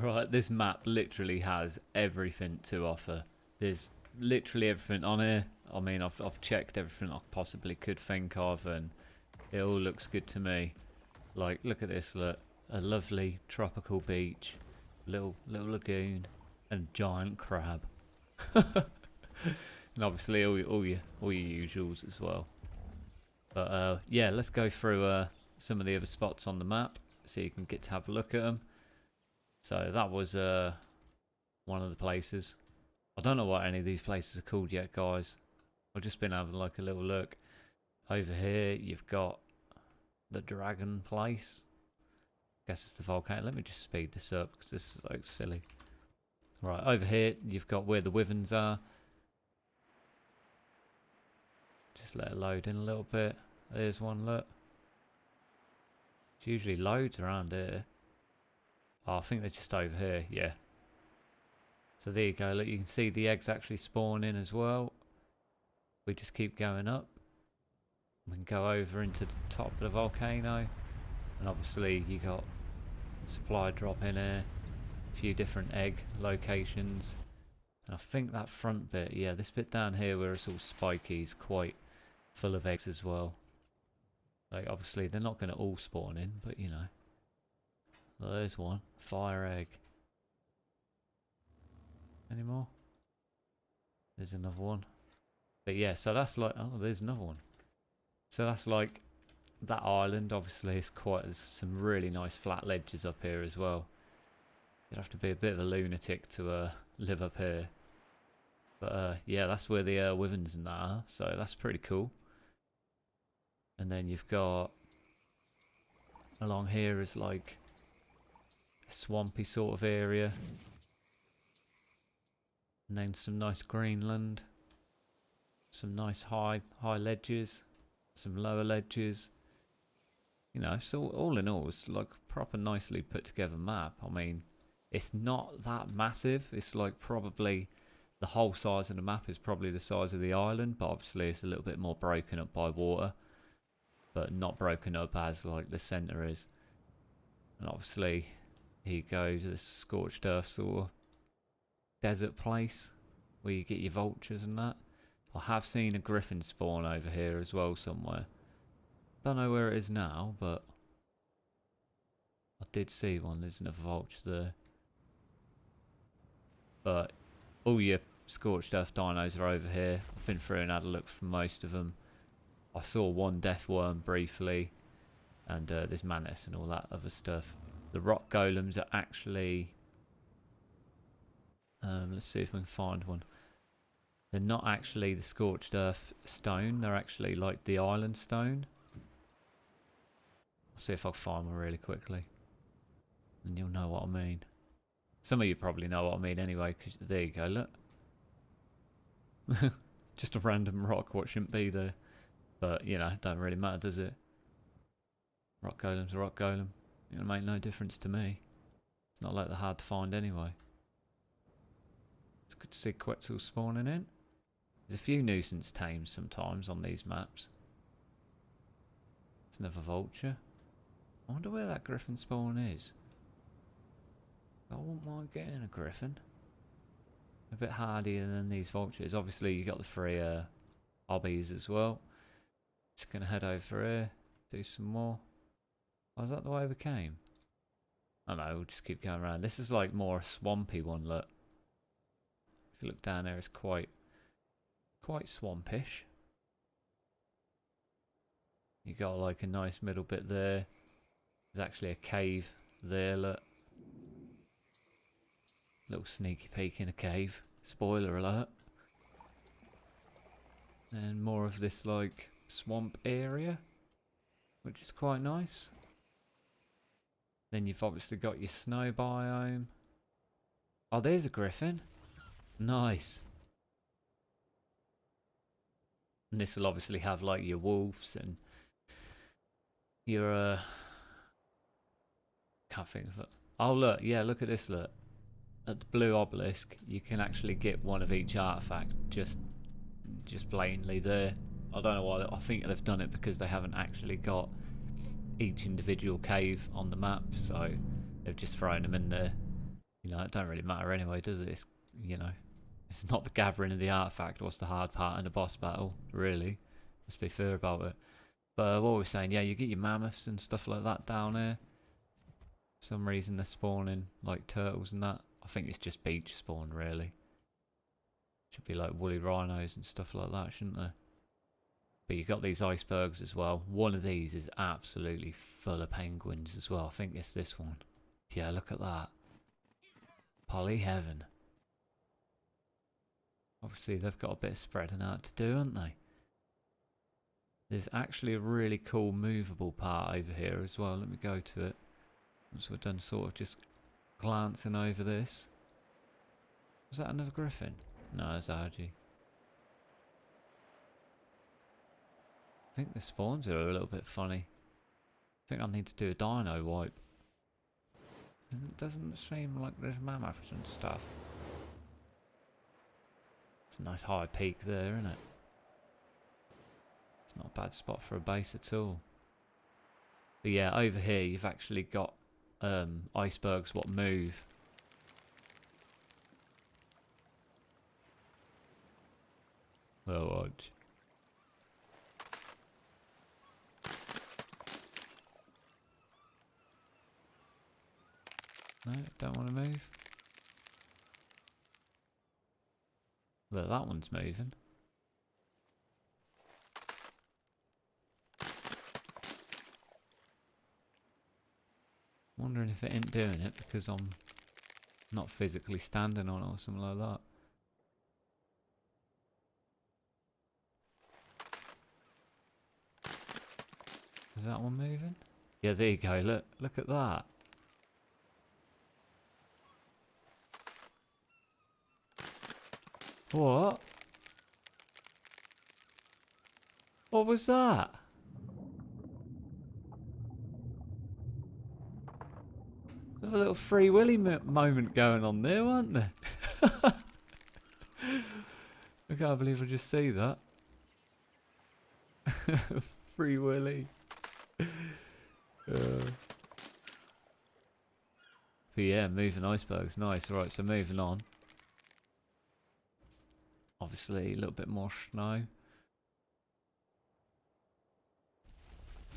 Right, this map literally has everything to offer. There's literally everything on here. I mean, I've checked everything I possibly could think of, and it all looks good to me. Like, look at this, look. A lovely tropical beach, little lagoon, and giant crab. And obviously all your usuals as well. But yeah, let's go through some of the other spots on the map so you can get to have a look at them. So that was one of the places. I don't know what any of these places are called yet, guys. I've just been having like a little look. Over here you've got the dragon place. Guess it's the volcano. Let me just speed this up because this is like silly. Right, over here you've got where the wyverns are. Just let it load in a little bit. There's one, look. It's usually loads around here. Oh, I think they're just over here, yeah. So there you go, look, you can see the eggs actually spawn in as well. We just keep going up. We can go over into the top of the volcano. And obviously you got supply drop in here. A few different egg locations. And I think that front bit, yeah, this bit down here where it's all spiky is quite full of eggs as well. Like obviously they're not going to all spawn in, but you know. Well, there's one. Fire egg. Any more? There's another one. But yeah, so that's like... Oh, there's another one. So that's like... That island, obviously, is quite... There's some really nice flat ledges up here as well. You'd have to be a bit of a lunatic to live up here. But yeah, that's where the wyverns and that are. So that's pretty cool. And then you've got... Along here is like... swampy sort of area, and then some nice greenland, some nice high ledges, some lower ledges. You know, so all in all, it's like a proper nicely put together map. I mean, it's not that massive. It's like probably the whole size of the map is probably the size of the island, but obviously it's a little bit more broken up by water, but not broken up as like the center is. And obviously here goes this scorched earth sort of desert place where you get your vultures and that. I have seen a griffin spawn over here as well somewhere. Don't know where it is now, but I did see one. There's another vulture there. But all your scorched earth dinos are over here. I've been through and had a look for most of them. I saw one death worm briefly, and there's mantis and all that other stuff. The rock golems are actually... let's see if we can find one. They're not actually the scorched earth stone. They're actually like the island stone. I'll see if I can find one really quickly. And you'll know what I mean. Some of you probably know what I mean anyway, because there you go, look. Just a random rock, what shouldn't be there. But, you know, it don't really matter, does it? Rock golem's a rock golem. It'll make no difference to me. It's not like they're hard to find anyway. It's good to see Quetzal spawning in. There's a few nuisance tames sometimes on these maps. It's another vulture. I wonder where that griffin spawn is. I wouldn't mind getting a griffin. A bit hardier than these vultures. Obviously you got the three obbies as well. Just gonna head over here, do some more. Oh, is that the way we came? I don't know, we'll just keep going around. This is like more a swampy one, look. If you look down there, it's quite swampish. You got like a nice middle bit there. There's actually a cave there, look. Little sneaky peek in a cave. Spoiler alert. And more of this like swamp area, which is quite nice. Then you've obviously got your snow biome. Oh, there's a griffin. Nice. And this will obviously have like your wolves and your can't think of it. Oh look, yeah, look at this, look. At the blue obelisk, you can actually get one of each artifact just blatantly there. I don't know why. I think they've done it because they haven't actually got each individual cave on the map, so they've just thrown them in there. You know, it don't really matter anyway, does it? It's, you know, it's not the gathering of the artifact. What's the hard part in the boss battle, really? Let's be fair about it. But what we're saying, yeah, you get your mammoths and stuff like that down here. For some reason they're spawning like turtles and that. I think it's just beach spawn, really. Should be like woolly rhinos and stuff like that, shouldn't there? But you've got these icebergs as well. One of these is absolutely full of penguins as well. I think it's this one. Yeah, look at that. Poly heaven. Obviously they've got a bit of spreading out to do, haven't they? There's actually a really cool movable part over here as well. Let me go to it. Once we're done sort of just glancing over this. Was that another griffin? No, it's Argy. I think the spawns are a little bit funny. I think I need to do a dino wipe. It doesn't seem like there's mammoths and stuff. It's a nice high peak there, isn't it? It's not a bad spot for a base at all. But yeah, over here you've actually got icebergs what move. Oh, odd. No, don't want to move. Look, that one's moving. Wondering if it ain't doing it because I'm not physically standing on it or something like that. Is that one moving? Yeah, there you go. Look at that. What? What was that? There's a little Free Willy moment going on there, wasn't there? I can't believe I just see that. Free Willy. But yeah, moving icebergs, nice. Right, so moving on. Obviously, a little bit more snow.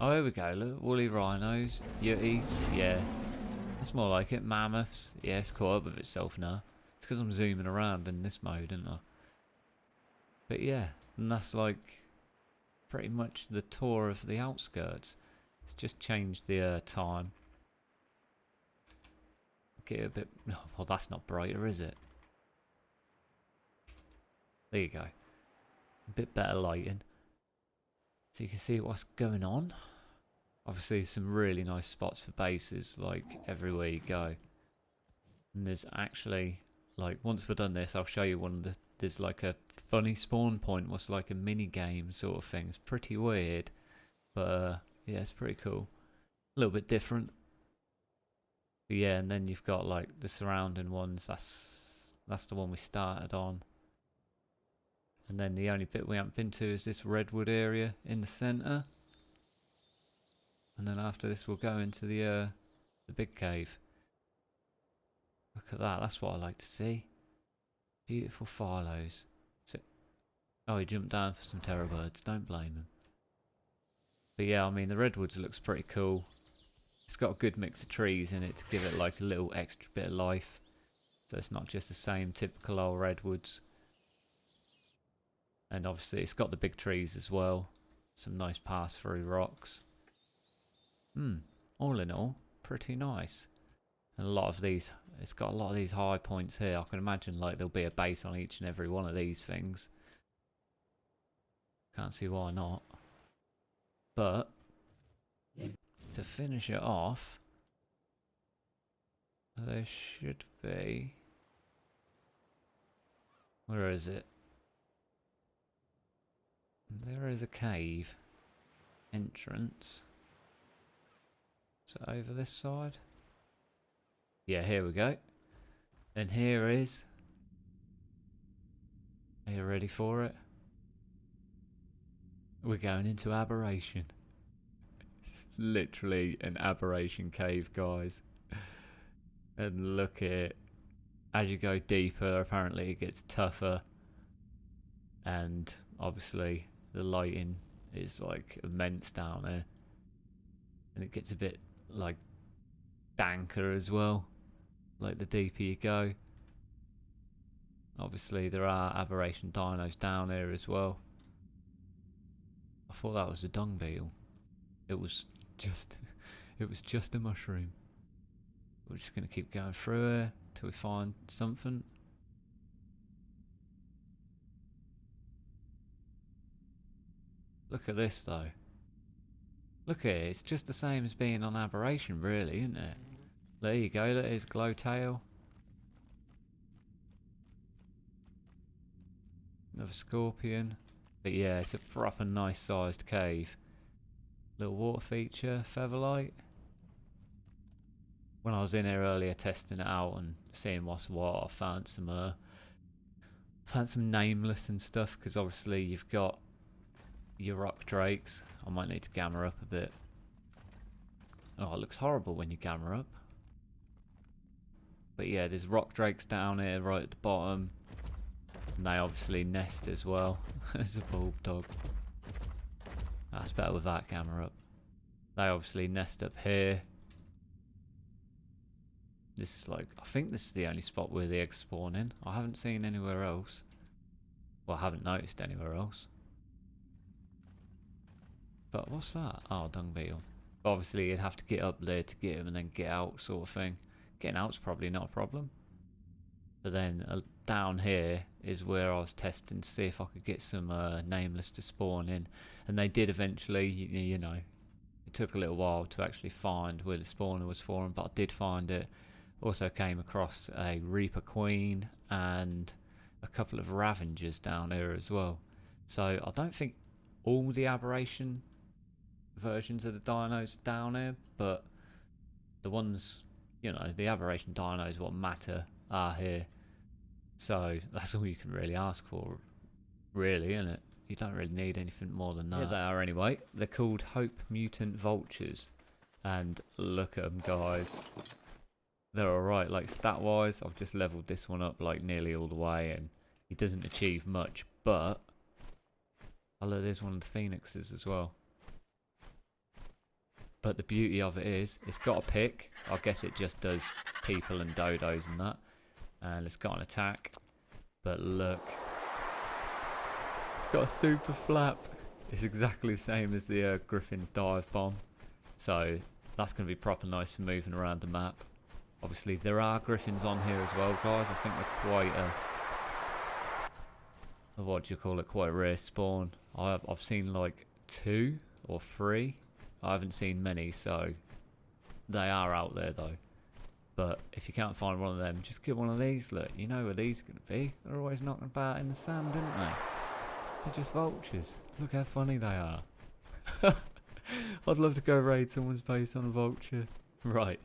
Oh, here we go. Look, woolly rhinos, yetis, yeah. That's more like it. Mammoths, yeah, it's caught up with itself now. It's because I'm zooming around in this mode, isn't I? But yeah, and that's like pretty much the tour of the outskirts. It's just changed the time. Get a bit. Oh, well, that's not brighter, is it? There you go. A bit better lighting. So you can see what's going on. Obviously some really nice spots for bases, like everywhere you go. And there's actually, like, once we're done this, I'll show you one of the, there's like a funny spawn point, what's like a mini game sort of thing. It's pretty weird, but yeah, it's pretty cool. A little bit different. But yeah, and then you've got like the surrounding ones, that's the one we started on. And then the only bit we haven't been to is this redwood area in the centre. And then after this we'll go into the big cave. Look at that, that's what I like to see. Beautiful phyllos. So, oh, he jumped down for some terror birds, don't blame him. But yeah, I mean the redwoods looks pretty cool. It's got a good mix of trees in it to give it like a little extra bit of life. So it's not just the same typical old redwoods. And obviously it's got the big trees as well. Some nice pass-through rocks. All in all, pretty nice. And a lot of these, it's got a lot of these high points here. I can imagine like there'll be a base on each and every one of these things. Can't see why not. But to finish it off, there should be, where is it? There is a cave entrance. So over this side. Yeah, here we go. And here is. Are you ready for it? We're going into Aberration. It's literally an Aberration Cave, guys. And look at it. as you go deeper, apparently it gets tougher, and obviously the lighting is like immense down there, and it gets a bit like danker as well, like the deeper you go. Obviously there are aberration dinos down here as well. I thought that was a dung beetle. It was just a mushroom. We're just going to keep going through here till we find something. Look at this though. Look at it, it's just the same as being on Aberration really, isn't it? There you go, that is glowtail. Another scorpion. But yeah, it's a proper nice sized cave. Little water feature, featherlight. When I was in here earlier testing it out and seeing what's what, I found some nameless and stuff, because obviously you've got your rock drakes. I might need to gamma up a bit. Oh, it looks horrible when you gamma up. But yeah, there's rock drakes down here right at the bottom. And they obviously nest as well. There's a bulb dog. That's better with that gamma up. They obviously nest up here. This is like, I think this is the only spot where the eggs spawn in. I haven't seen anywhere else. Well, I haven't noticed anywhere else. But what's that? Oh, dung beetle. But obviously you'd have to get up there to get them and then get out, sort of thing. Getting out's probably not a problem. But then down here is where I was testing to see if I could get some nameless to spawn in. And they did eventually, you know. It took a little while to actually find where the spawner was for them, but I did find it. Also came across a Reaper Queen and a couple of Ravengers down here as well. So I don't think all the Aberration versions of the dinos are down here, but the ones, you know, the Aberration dinos what matter are here. So that's all you can really ask for, really, isn't it? You don't really need anything more than that. Here they are anyway. They're called Hope Mutant Vultures. And look at them, guys. They're alright, like stat-wise, I've just leveled this one up like nearly all the way, and he doesn't achieve much, but oh look, there's one of the phoenixes as well. But the beauty of it is, it's got a pick. I guess it just does people and dodos and that. And it's got an attack. But look. It's got a super flap. It's exactly the same as the Griffin's dive bomb. So that's going to be proper nice for moving around the map. Obviously there are Griffins on here as well, guys. I think they're quite a, what do you call it, quite a rare spawn. I've seen like 2 or 3. I haven't seen many, so they are out there though. But if you can't find one of them, just get one of these. Look, you know where these are going to be. They're always knocking about in the sand, aren't they? They're just vultures. Look how funny they are. I'd love to go raid someone's base on a vulture. Right.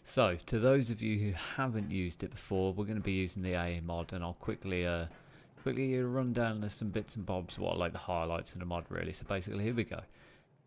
So, to those of you who haven't used it before, we're going to be using the AA mod, and I'll quickly run down some bits and bobs, what are like the highlights of the mod really. So basically, here we go.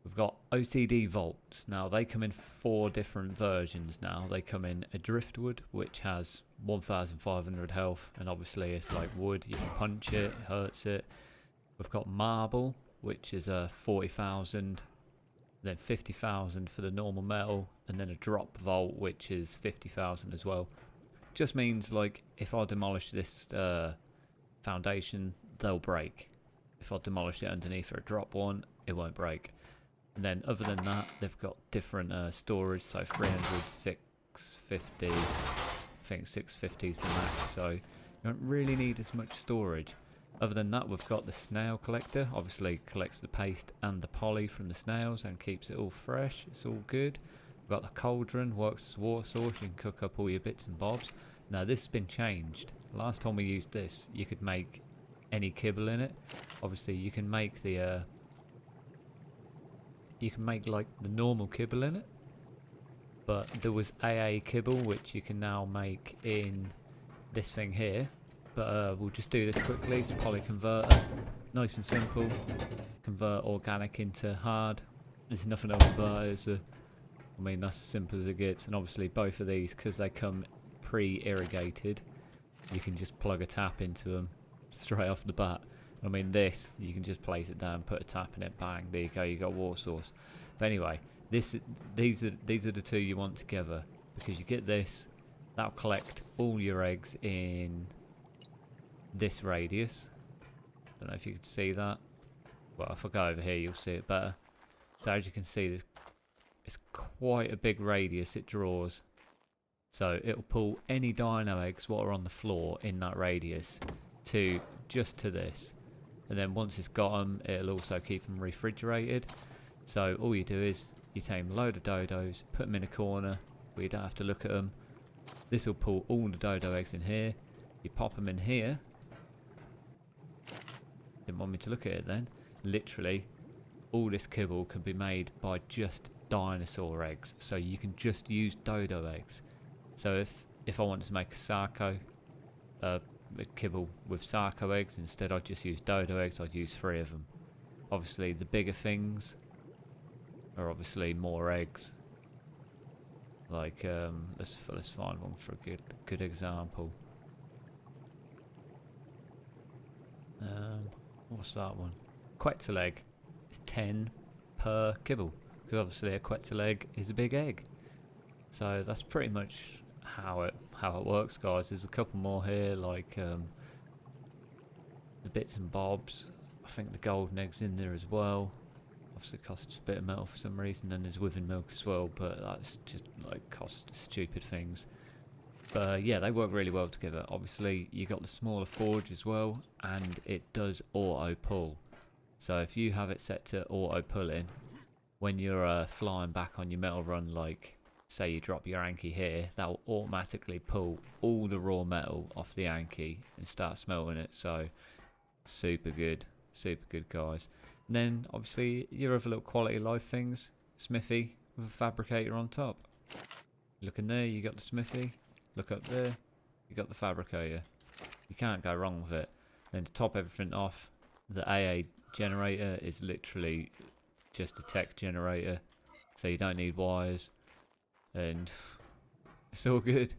We've got OCD Vaults. Now, they come in 4 different versions now. They come in a Driftwood, which has 1,500 health, and obviously it's like wood, you can punch it, it hurts it. We've got Marble, which is a 40,000, then 50,000 for the normal metal, and then a drop vault, which is 50,000 as well. Just means like if I demolish this foundation, they'll break. If I demolish it underneath for a drop one, it won't break. And then other than that, they've got different storage, so 300, 650, I think 650 is the max, so you don't really need as much storage. Other than that, we've got the snail collector, obviously collects the paste and the poly from the snails and keeps it all fresh, it's all good. We've got the cauldron, works as water source, you can cook up all your bits and bobs. Now this has been changed. Last time we used this, you could make any kibble in it. Obviously you can make the like the normal kibble in it, but there was AA kibble which you can now make in this thing here. But we'll just do this quickly. It's a poly converter, nice and simple. Convert organic into hard. There's nothing else about it. It's I mean, that's as simple as it gets. And obviously both of these, because they come pre-irrigated, you can just plug a tap into them straight off the bat. I mean, this, you can just place it down, put a tap in it, bang, there you go, you got water source. But anyway, these are the two you want together, because you get this, that'll collect all your eggs in this radius. Don't know if you can see that. Well, if I go over here, you'll see it better. So as you can see, it's quite a big radius it draws. So it'll pull any dino eggs what are on the floor in that radius to just to this. And then once it's got them, it'll also keep them refrigerated. So all you do is you tame a load of dodos, put them in a corner where you don't have to look at them. This will pull all the dodo eggs in here. You pop them in here. Didn't want me to look at it then. Literally, all this kibble can be made by just dinosaur eggs. So you can just use dodo eggs. So if I wanted to make a sarco, a kibble with sarco eggs, instead I'd just use dodo eggs, I'd use 3 of them. Obviously the bigger things are obviously more eggs. Like let's find one for a good example. What's that one? Quetzal egg. It's 10 per kibble, because obviously a quetzal egg is a big egg. So that's pretty much how it works, guys. There's a couple more here, like the bits and bobs. I think the golden egg's in there as well. Obviously costs a bit of metal for some reason. Then there's within milk as well, but that's just like cost stupid things. But yeah, they work really well together. Obviously you got the smaller forge as well, and it does auto pull. So if you have it set to auto pulling, when you're flying back on your metal run, like say you drop your Anki here, that will automatically pull all the raw metal off the Anki and start smelting it. So super good guys. And then obviously your other little quality of life things, smithy with a fabricator on top. Look in there, you got the smithy. Look up there, you got the fabricator. You can't go wrong with it. Then to top everything off, the AA generator is literally just a tech generator, so you don't need wires, and it's all good.